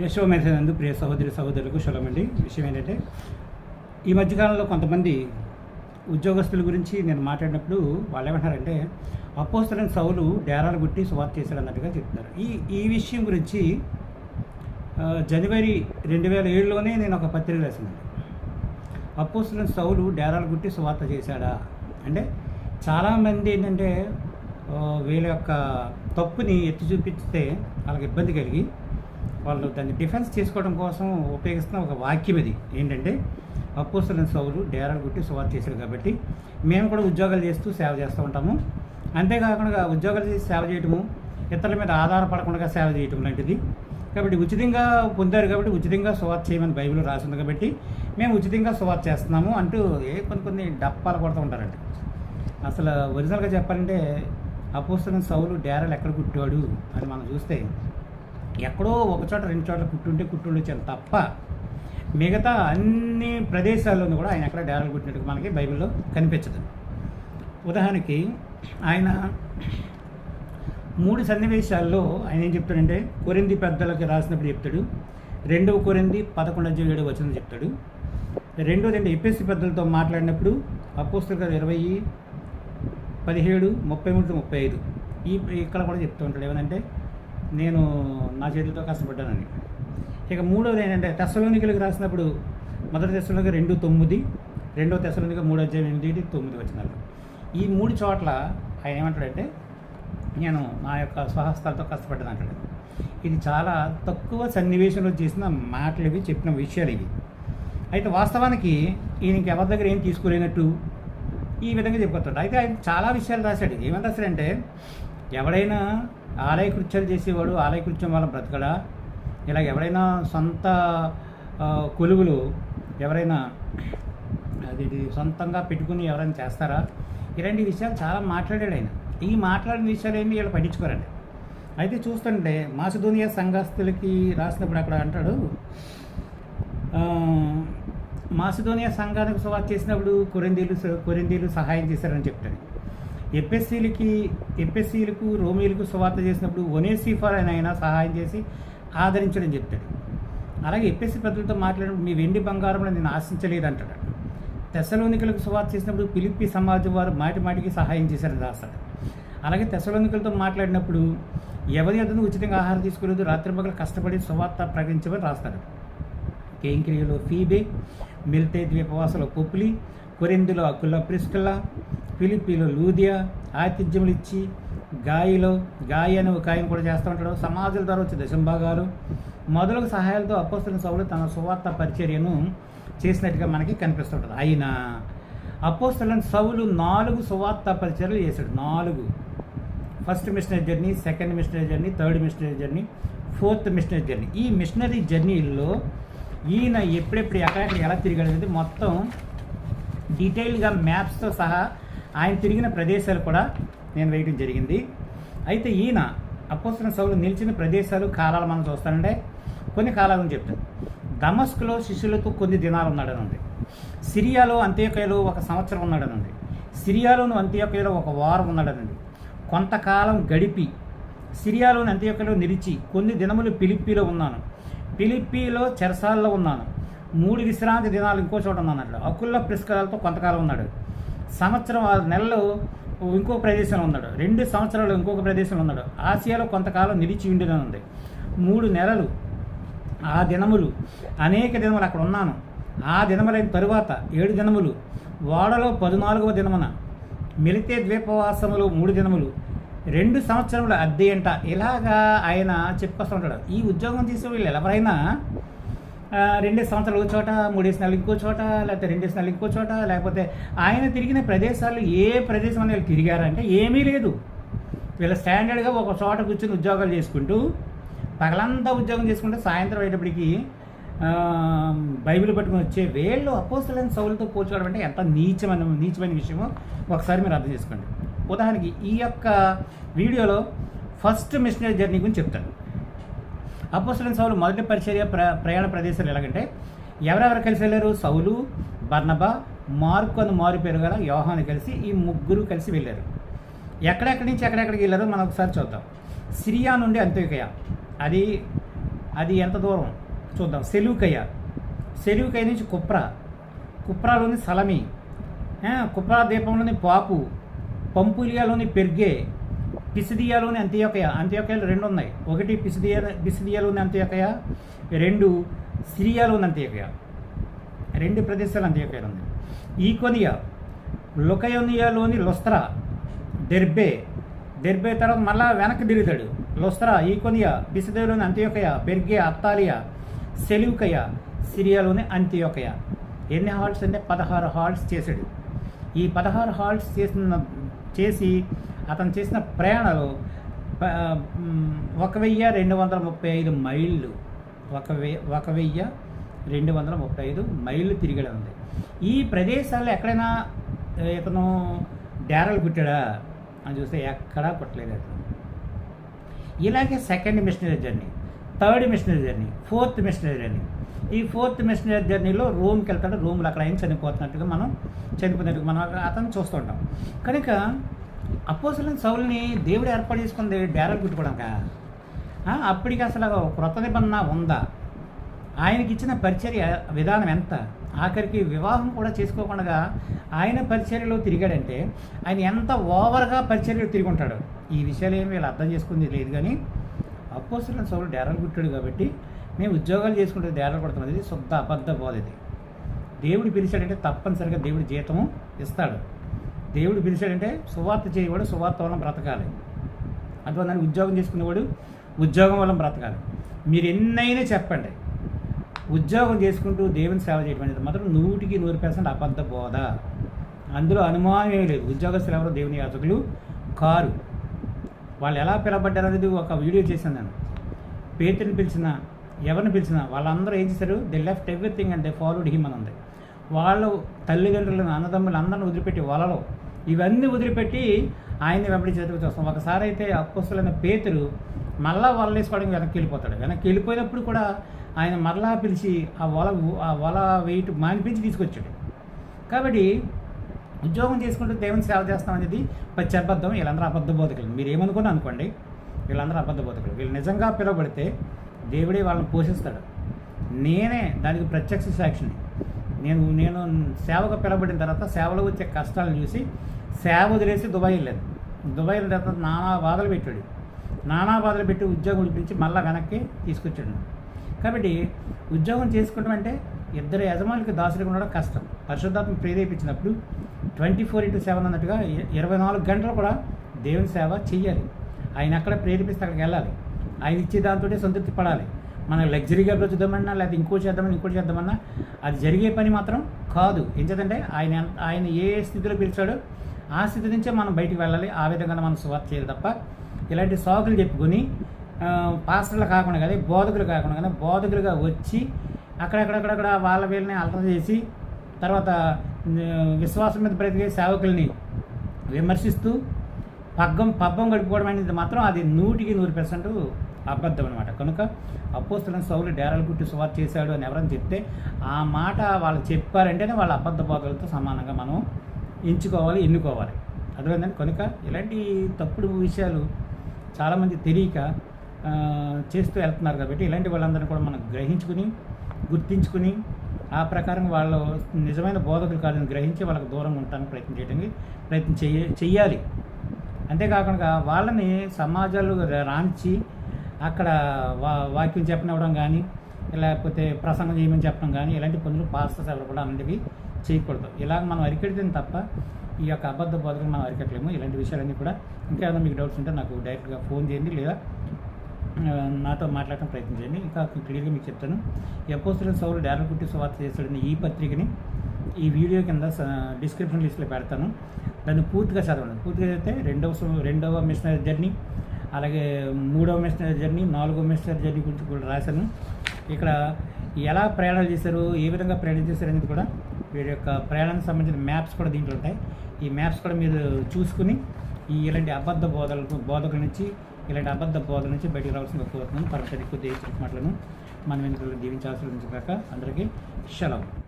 యశోమేధనందు ప్రియ సహోదరులకు శుభమండి. విషయం ఏంటంటే, ఈ మధ్యకాలంలో కొంతమంది ఉద్యోగస్తుల గురించి నేను మాట్లాడినప్పుడు వాళ్ళు ఏమంటారంటే, అపోస్తలుడైన సౌలు డేరాలు గుట్టి సువార్త చేశాడు అన్నట్టుగా చెప్తున్నారు. ఈ విషయం గురించి జనవరి 2007లోనే నేను ఒక పత్రిక రాసినాను. అపోస్తలుడైన సౌలు డేరాలు గుట్టి సువార్త చేశాడా అంటే, చాలామంది ఏంటంటే వీళ్ళ యొక్క తప్పుని ఎత్తి చూపిస్తే వాళ్ళకి ఇబ్బంది కలిగి వాళ్ళు దాన్ని డిఫెన్స్ చేసుకోవడం కోసం ఉపయోగిస్తున్న ఒక వాక్యం ఇది ఏంటంటే, అపోస్తలుడైన సౌలు డేరాలు గుట్టి సువార్త చేశాడు కాబట్టి మేము కూడా ఉద్యోగాలు చేస్తూ సేవ చేస్తూ ఉంటాము. అంతేకాకుండా ఉద్యోగాలు చేసి సేవ చేయటము, ఇతరుల మీద ఆధారపడకుండా సేవ చేయటం లాంటిది. కాబట్టి ఉచితంగా పొందారు కాబట్టి ఉచితంగా సువార్త చేయమని బైబిల్లో రాసింది కాబట్టి మేము ఉచితంగా సువార్త చేస్తున్నాము అంటూ కొన్ని డప్పాలు కొడుతూ ఉంటారండి. అసలు ఒరిజినల్గా చెప్పాలంటే అపోస్తలుడైన సౌలు డేరాలు ఎక్కడ కుట్టాడు అని మనం చూస్తే ఎక్కడో ఒక చోట రెండు చోట్ల కుట్టుండొచ్చాను తప్ప మిగతా అన్ని ప్రదేశాల్లోనూ కూడా ఆయన ఎక్కడ డేరాలు కుట్టినట్టు మనకి బైబిల్లో కనిపించదు. ఉదాహరణకి ఆయన 3 సన్నివేశాల్లో ఆయన ఏం చెప్తాడంటే, కొరింథీ పెద్దలకి రాసినప్పుడు చెప్తాడు, 2 కొరింథీ 11:7 చెప్తాడు. రెండోది అంటే ఎఫెసీ పెద్దలతో మాట్లాడినప్పుడు అపోస్తలుల కార్యాలు 20:17-33-35 ఇక్కడ కూడా చెప్తూ ఉంటాడు ఏమనంటే, నేను నా చేతులతో కష్టపడ్డానని. ఇక మూడోది ఏంటంటే తెస్సలోనికలకు రాసినప్పుడు మొదటి తెస్సలోనిక 2:9, రెండవ తెస్సలోనిక 3:8-9. ఈ 3 చోట్ల ఆయన ఏమంటాడంటే, నేను నా యొక్క స్వహస్తాలతో కష్టపడ్డాను అంటాడు. ఇది చాలా తక్కువ సన్నివేశంలో చేసిన మాటలు ఇవి, చెప్పిన విషయాలు ఇవి. అయితే వాస్తవానికి ఈయనకి ఎవరి దగ్గర ఏం తీసుకోలేనట్టు ఈ విధంగా చెప్పుకొస్తాడు. అయితే ఆయన చాలా విషయాలు రాశాడు. ఏమని రాశాడంటే, ఎవడైనా ఆలయ కృత్యాలు చేసేవాడు ఆలయ కృత్యం వల్ల బ్రతకడా, ఇలా ఎవరైనా సొంత కొలువులు ఎవరైనా అది సొంతంగా పెట్టుకుని ఎవరైనా చేస్తారా, ఇలాంటి విషయాలు చాలా మాట్లాడాడు ఆయన. ఈ మాట్లాడిన విషయాలు ఏమి వీళ్ళు పట్టించుకోరండి. అయితే చూస్తుంటే మాసిదోనియా సంఘస్థులకి రాసినప్పుడు అక్కడ అంటాడు, మాసిదోనియా సంఘానికి సువార్త చేసినప్పుడు కొరింథీలు సహాయం చేశారని చెప్తాడు. ఎఫెసీలకు రోమీలకు సువార్త చేసినప్పుడు ఒనేసిఫర్ అని ఆయన సహాయం చేసి ఆదరించడం చెప్తాడు. అలాగే ఎఫెసీ పెద్దలతో మాట్లాడినప్పుడు మీ వెండి బంగారంలో నేను ఆశించలేదు అంటాడు. తెస్సలోనికలకు సువార్త చేసినప్పుడు ఫిలిప్పీ సమాజం వారు మాటికి సహాయం చేశారని రాస్తాడు. అలాగే తెస్సలోనికలతో మాట్లాడినప్పుడు ఎవరి యొద్దను ఉచితంగా ఆహారం తీసుకోలేదు, రాత్రింపగలు కష్టపడి సువార్త ప్రకటించమని రాస్తాడు. కేంక్రియలో ఫీబే, మిల్తే ద్వీపవాసలో పొప్లి, కొరింథీలో అకుల ప్రిస్కిల్లా, ఫిలిప్పీలో లూదియా ఆతిథ్యములు ఇచ్చి గాయి అనే ఒక ఆయన కూడా చేస్తూ ఉంటాడు. సమాజాల ద్వారా వచ్చే దశంభాగాలు మొదలగు సహాయాలతో అపోస్తలుడైన సౌలు తన సువార్త పరిచర్యను చేసినట్టుగా మనకి కనిపిస్తుంటుంది. అయినా అపోస్తలుడైన సౌలు 4 సువార్త పరిచర్యలు చేశాడు. 4. First machinery journey, second machinery journey, third machinery journey, fourth machinery journey. ఈ మిషనరీ జర్నీల్లో ఈయన ఎప్పుడెప్పుడు ఎక్కడెక్కడ ఎలా తిరిగాడు అనేది మొత్తం డీటెయిల్గా మ్యాప్స్తో సహా ఆయన తిరిగిన ప్రదేశాలు కూడా నేను వేయడం జరిగింది. అయితే ఈయన అపోస్తలుడైన సౌలు నిలిచిన ప్రదేశాలు కాలాలు మనం చూస్తానంటే కొన్ని కాలాలను చెప్తాను. దమస్కులో శిష్యులతో కొన్ని దినాలు ఉన్నాడనండి. సిరియాలో అంత్యోకయలో 1 సంవత్సరం ఉన్నాడనండి. సిరియాలోను అంత్యోకయలో 1 వారం ఉన్నాడనండి. కొంతకాలం గడిపి సిరియాలోని అంత్యోకయలో నిలిచి కొన్ని దినములు ఫిలిప్పీలో ఉన్నాను. ఫిలిప్పీలో చెరసాల్లో ఉన్నాను. 3 విశ్రాంతి దినాలు ఇంకో చోట ఉన్నాను అట్లా. అకుల ప్రిస్కిల్లాతో కొంతకాలం ఉన్నాడు. సంవత్సరం 6 నెలలు ఇంకో ప్రదేశంలో ఉన్నాడు. 2 సంవత్సరాలు ఇంకొక ప్రదేశంలో ఉన్నాడు. ఆసియాలో కొంతకాలం నిలిచి ఉండినది. 3 నెలలు ఆ దినములు అనేక దినములు అక్కడ ఉన్నాను. ఆ దినములైన తరువాత 7 దినములు ఓడలో 14వ దినమున మిలితే ద్వీపవాసములో 3 దినములు 2 సంవత్సరముల అద్దె అంట. ఇలాగా ఆయన చెప్పుకొస్తూ ఉంటాడు. ఈ ఉద్యోగం చేసే వీళ్ళు ఎవరైనా 2 సంవత్సరాలు ఒక చోట, 3 నెలలు ఇంకో చోట, లేకపోతే 2 నెలలు ఇంకో చోట, లేకపోతే ఆయన తిరిగిన ప్రదేశాలు ఏ ప్రదేశం అని వీళ్ళు తిరిగారంటే ఏమీ లేదు. వీళ్ళ స్టాండర్డ్గా ఒక చోట కూర్చొని ఉద్యోగాలు చేసుకుంటూ పగలంతా ఉద్యోగం చేసుకుంటే సాయంత్రం అయ్యేటప్పటికి బైబిల్ పట్టుకుని వచ్చే వీళ్ళు అపోస్తలుడైన సౌలుతో పోల్చుకోవడం అంటే ఎంత నీచమైన విషయమో ఒకసారి మీరు అర్థం చేసుకోండి. ఉదాహరణకి ఈ యొక్క వీడియోలో ఫస్ట్ మిషనరీ జర్నీ గురించి చెప్తాను. అపోస్తలుడైన సౌలు మొదటి పరిచర్య ప్రయాణ ప్రదేశాలు ఎలాగంటే, ఎవరెవరు కలిసి వెళ్ళారు? సౌలు, బర్నబా, మార్కు అని మారు పేరు గల యోహాను కలిసి ఈ 3 కలిసి వెళ్ళారు. ఎక్కడెక్కడి నుంచి ఎక్కడెక్కడికి వెళ్ళారో మనం ఒకసారి చూద్దాం. సిరియా నుండి అంత్యోకయ, అది అది ఎంత దూరం చూద్దాం. సెలూకయ నుంచి కుప్రాలోని సలమి, కుప్రా ద్వీపంలోని పాపు, పంపులియాలోని పెర్గే, పిసిదియాలోని అంత్యోకయలు 2 ఉన్నాయి. ఒకటి పిసిదియాలోని అంత్యోకయ, 2 సిరియాలోని అంత్యోకయ. 2 ప్రదేశాలు అంత్యోకయలు ఉంది. ఈకొనియా, లుకయోనియాలోని లుస్త్రా, దెర్బే తర్వాత మళ్ళా వెనక్కి తిరుగుతాడు. లుస్త్రా, ఈకొనియా, పిసిదియాలోని అంత్యోకయ, పెర్గే, అత్తాలియా, సెలూకయ, సిరియాలోని అంత్యోకయ. ఎన్ని హాల్ట్స్ అంటే 16 హాల్ట్స్ చేశాడు. ఈ 16 హాల్ట్స్ చేసి అతను చేసిన ప్రయాణాలు 1235 మైళ్ళు, 1235 మైళ్ళు తిరిగడం ఉంది. ఈ ప్రదేశాల్లో ఎక్కడైనా ఇతను డేరాలు కుట్టాడా అని చూస్తే ఎక్కడా కుట్టలేదు అతను. ఇలాగే second machinery journey, third machinery journey, fourth machinery journey. ఈ ఫోర్త్ మిషనరీ జర్నీలో రోమ్కి వెళ్తాడు. రోమ్లో అక్కడ ఆయన చనిపోతున్నట్టుగా మనం అతను చూస్తూ ఉంటాం. కనుక అపోస్తలుడైన సౌలుని దేవుడు ఏర్పాటు చేసుకుంది డేరాలు కుట్టుకోవడాక. అప్పటికి అసలు క్రొత్త నిబంధన ఉందా? ఆయనకి ఇచ్చిన పరిచర్య విధానం ఎంత? ఆఖరికి వివాహం కూడా చేసుకోకుండా ఆయన పరిచర్యలో తిరిగాడంటే ఆయన ఎంత ఓవర్గా పరిచర్యలో తిరిగి ఉంటాడు. ఈ విషయాలు ఏమి వీళ్ళు అర్థం చేసుకుంది లేదు. కానీ అపోస్తలుడైన సౌలు డేరాలు కుట్టాడు కాబట్టి మేము ఉద్యోగాలు చేసుకుంటే డేరాలు కొడతాం. ఇది శుద్ధ అబద్ధ బోధ. ఇది దేవుడు పిలిచాడంటే తప్పనిసరిగా దేవుడు జీతము ఇస్తాడు. దేవుడు పిలిచాడంటే సువార్త చేయవాడు సువార్త వల్ల బ్రతకాలి. అందువల్ల ఉద్యోగం చేసుకునేవాడు ఉద్యోగం వల్ల బ్రతకాలి. మీరు ఎన్నైనా చెప్పండి, ఉద్యోగం చేసుకుంటూ దేవుని సేవ చేయడం అనేది మాత్రం 100% అబద్ధ బోధ. అందులో అనుమానం ఏమీ లేదు. ఉద్యోగస్తులు ఎవరో దేవుని యాజకులు కారు. వాళ్ళు ఎలా పిలవబడ్డారు అనేది ఒక వీడియో చేశాను నేను. పేతురుని పిలిచినా ఎవరిని పిలిచినా వాళ్ళందరూ ఏం చేశారు? They left everything and they followed him అని ఉంది. వాళ్ళు తల్లిదండ్రులను అన్నదమ్ములు అందరిని వదిలిపెట్టి వలలో ఇవన్నీ వదిలిపెట్టి ఆయన్ని వెంబడించేందుకు చూస్తాం. ఒకసారి అయితే అపోస్తలుడైన పేతురు మళ్ళా వల వేసుకోవడం వెనక్కి వెళ్ళిపోతాడు. వెనక్కి వెళ్ళిపోయినప్పుడు కూడా ఆయన మరలా పిలిచి ఆ వల వెయిట్ మానిపించి తీసుకొచ్చాడు. కాబట్టి ఉద్యోగం చేసుకుంటూ దేవుని సేవ చేస్తాం అనేది పచ్చి అబద్ధం. వీళ్ళందరూ అబద్ధ బోధకులు. మీరు ఏమనుకుని అనుకోండి, వీళ్ళందరూ అబద్ధ బోధకులు. వీళ్ళు నిజంగా పిలువబడితే దేవుడే వాళ్ళని పోషిస్తాడు. నేనే దానికి ప్రత్యక్ష సాక్షిని. నేను సేవకు పిలవబడిన తర్వాత సేవలో వచ్చే కష్టాలను చూసి సేవ వదిలేసి దుబాయ్ వెళ్ళాను. దుబాయ్ వెళ్ళిన తర్వాత నానా బాధలు పెట్టి ఉద్యోగం విడిపించి మళ్ళీ వెనక్కి తీసుకొచ్చాడు. కాబట్టి ఉద్యోగం చేసుకోవడం అంటే ఇద్దరు యజమానులకి దాసుడిగా ఉండడం కష్టం. పరిశుద్ధాత్మ ప్రేరేపించినప్పుడు 24/7 అన్నట్టుగా 24 గంటలు కూడా దేవుని సేవ చెయ్యాలి. ఆయన అక్కడ ప్రేరేపిస్తే అక్కడికి వెళ్ళాలి. ఆయన ఇచ్చే దాంతో సంతృప్తి పడాలి. మనం లగ్జరీగా బ్రతుకుదామన్నా లేదా ఇంకోటి చేద్దామన్నా అది జరిగే పని మాత్రం కాదు. ఎందుకంటే ఆయన ఏ స్థితిలో పిలిచాడో ఆ స్థితి నుంచే మనం బయటికి వెళ్ళాలి. ఆ విధంగా మనం సువార్త చేయాలి తప్ప ఇలాంటి సాకులు చెప్పుకొని పాస్టర్లు కాకుండా కానీ బోధకులుగా వచ్చి అక్కడక్కడ వాళ్ళ వీళ్ళని అలర చేసి తర్వాత విశ్వాసం మీద బ్రతికే సేవకుల్ని విమర్శిస్తూ పబ్బం గడుపుకోవడం అనేది మాత్రం అది 100% అబద్ధం అనమాట. కనుక అపోస్తలుడైన సౌలు డేరాలు కుట్టి సువార్త చేశాడు అని ఎవరైనా చెప్తే ఆ మాట వాళ్ళు చెప్పారంటేనే వాళ్ళ అబద్ధ బోధలతో సమానంగా మనం ఎన్నుకోవాలి. అర్థమైందండి. కనుక ఇలాంటి తప్పుడు విషయాలు చాలామంది తెలియక చేస్తూ వెళ్తున్నారు. కాబట్టి ఇలాంటి వాళ్ళందరినీ కూడా మనం గుర్తించుకుని ఆ ప్రకారం వాళ్ళు నిజమైన బోధకులు కాదని గ్రహించి వాళ్ళకి దూరంగా ఉండడానికి ప్రయత్నం చేయాలి. అంతేకాకుండా వాళ్ళని సమాజాలు రాంచి అక్కడ వాక్యం చెప్పనివ్వడం కానీ లేకపోతే ప్రసంగం చేయమని చెప్పడం కానీ ఇలాంటి పనులు పాస్టర్స్ ఎవరు కూడా అలాంటివి చేయకూడదు. ఇలాగ మనం అరికడితే తప్ప ఈ యొక్క అబద్ధ బోధకులు మనం అరికట్టలేము. ఇలాంటి విషయాలన్నీ కూడా ఇంకా ఏమైనా మీకు డౌట్స్ ఉంటే నాకు డైరెక్ట్గా ఫోన్ చేయండి లేదా నాతో మాట్లాడటం ప్రయత్నం చేయండి. ఇంకా క్లియర్గా మీకు చెప్తాను. అపోస్తలుడైన సౌలు డేరాలు కుట్టి సువార్త చేస్తాడని ఈ పత్రికని ఈ వీడియో కింద డిస్క్రిప్షన్ లిస్ట్లో పెడతాను. దాన్ని పూర్తిగా చదవండి. పూర్తిగా చదివితే రెండవ మిషనరీ జర్నీ, అలాగే 3వ మిషనరీ జర్నీ, 4వ మిషనరీ జర్నీ గురించి కూడా రాశాను. ఇక్కడ ఎలా ప్రయాణాలు చేశారు, ఏ విధంగా ప్రయాణం చేశారు అనేది కూడా వీడి యొక్క ప్రయాణానికి సంబంధించిన మ్యాప్స్ కూడా దీంట్లో ఉంటాయి. ఈ మ్యాప్స్ కూడా మీరు చూసుకుని ఇలాంటి అబద్ధ బోధకుల నుంచి ఇలాంటి అబద్ధ బోధల నుంచి బయటికి రావాల్సిన కోరుతున్నాను. పరమేశ్వరుడు ఎక్కువ మాటలను మనం ఎందుకు దీవించాల్సి కాక అందరికీ సెలవు.